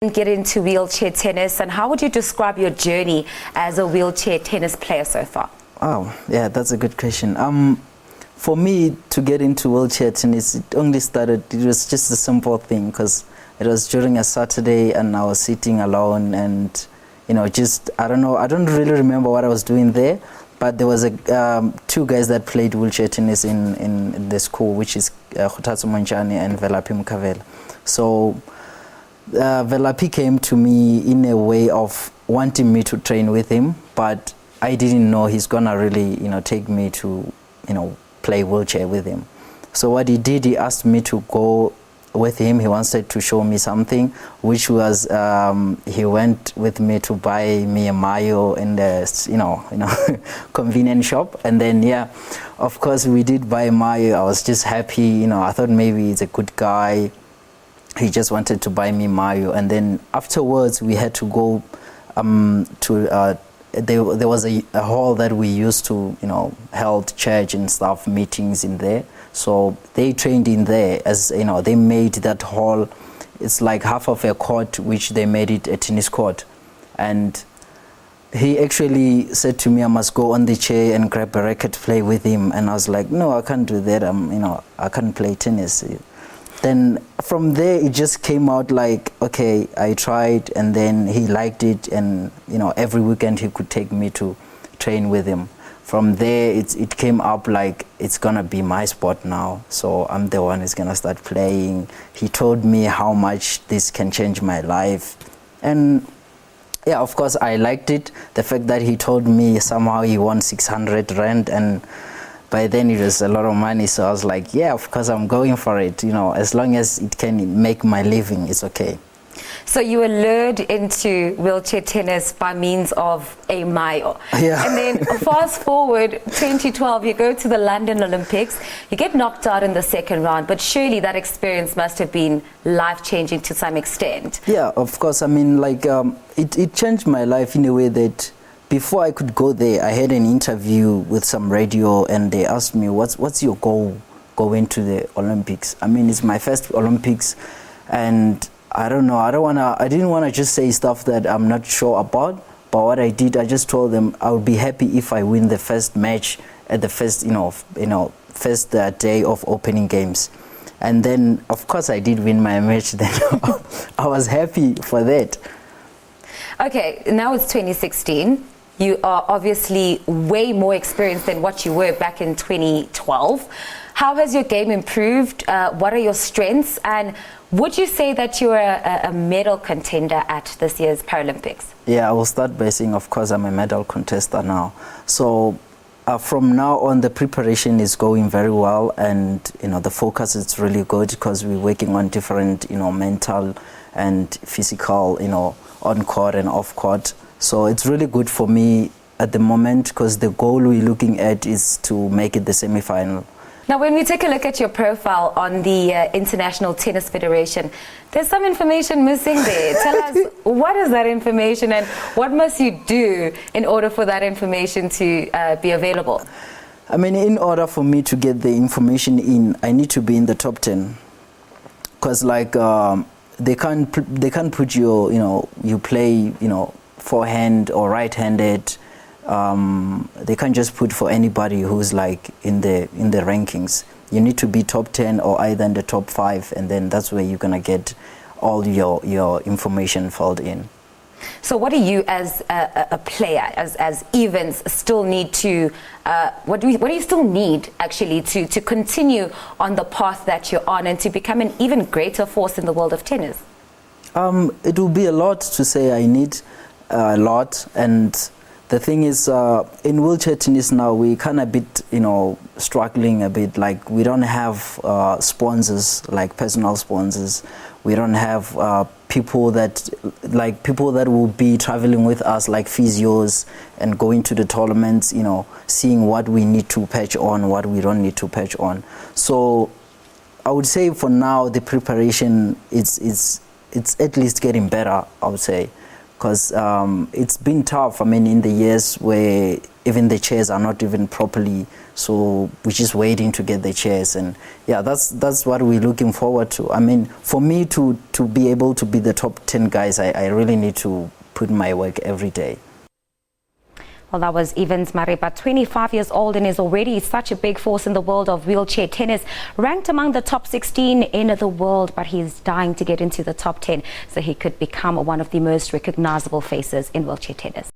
Get into wheelchair tennis, and how would you describe your journey as a wheelchair tennis player so far? Oh, yeah, that's a good question. For me to get into wheelchair tennis, it only started, it was just a simple thing because it was during a Saturday and I was sitting alone and, I don't know, I don't really remember what I was doing there, but there was two guys that played wheelchair tennis in the school, which is Khutatso Manjani and Velapi Mkavela. So Velapi came to me in a way of wanting me to train with him, but I didn't know he's gonna really, take me to, play wheelchair with him. So what he did, he asked me to go with him. He wanted to show me something, which was he went with me to buy me a mayo in the, convenience shop, and then of course we did buy mayo. I was just happy, I thought maybe he's a good guy. He just wanted to buy me mayo, and then afterwards we had to go to there was a hall that we used to held church and stuff, meetings in there. So they trained in there, as they made that hall, it's like half of a court, which they made it a tennis court. And he actually said to me I must go on the chair and grab a racket, play with him, and I was like, no, I can't do that. I can't play tennis. Then from there it just came out like, okay, I tried, and then he liked it, and every weekend he could take me to train with him. From there it came up like it's gonna be my sport now, so I'm the one who's gonna start playing. He told me how much this can change my life, and yeah, of course I liked it. The fact that he told me somehow he won 600 rand, and by then it was a lot of money, so I was like, yeah, of course I'm going for it. As long as it can make my living, it's okay. So you were lured into wheelchair tennis by means of a mayo. Yeah. And then fast forward, 2012, you go to the London Olympics, you get knocked out in the second round, but surely that experience must have been life-changing to some extent. Yeah, of course. It changed my life in a way that before I could go there, I had an interview with some radio, and they asked me, what's your goal going to the Olympics? It's my first Olympics, and I don't know, I didn't want to just say stuff that I'm not sure about, but what I did, I just told them I would be happy if I win the first match at the first, first day of opening games. And then, of course, I did win my match then. I was happy for that. Okay, now it's 2016. You are obviously way more experienced than what you were back in 2012. How has your game improved? What are your strengths? And would you say that you're a medal contender at this year's Paralympics? Yeah, I will start by saying, of course, I'm a medal contester now. So from now on, the preparation is going very well, and the focus is really good because we're working on different, mental and physical, on court and off court. So it's really good for me at the moment because the goal we're looking at is to make it the semi-final. Now, when we take a look at your profile on the International Tennis Federation, there's some information missing there. Tell us, what is that information and what must you do in order for that information to be available? In order for me to get the information in, I need to be in the top 10. Because they can't put your, you play, forehand or right-handed. They can't just put for anybody who's like in the rankings. You need to be top 10 or either in the top 5, and then that's where you're gonna get all your information filled in. So what do you as a player, as Evans, still need to, what do you still need actually to continue on the path that you're on and to become an even greater force in the world of tennis? It will be a lot to say I need a lot, and the thing is, in wheelchair tennis now, we kind of bit, struggling a bit. Like, we don't have sponsors, like personal sponsors. We don't have people that will be traveling with us, like physios, and going to the tournaments, seeing what we need to patch on, what we don't need to patch on. So I would say for now, the preparation, it's at least getting better, I would say. Because it's been tough. In the years where even the chairs are not even properly, so we're just waiting to get the chairs. And yeah, that's what we're looking forward to. I mean, for me to be able to be the top 10 guys, I really need to put my work every day. Well, that was Evans Maripa, 25 years old, and is already such a big force in the world of wheelchair tennis, ranked among the top 16 in the world, but he's dying to get into the top 10 so he could become one of the most recognizable faces in wheelchair tennis.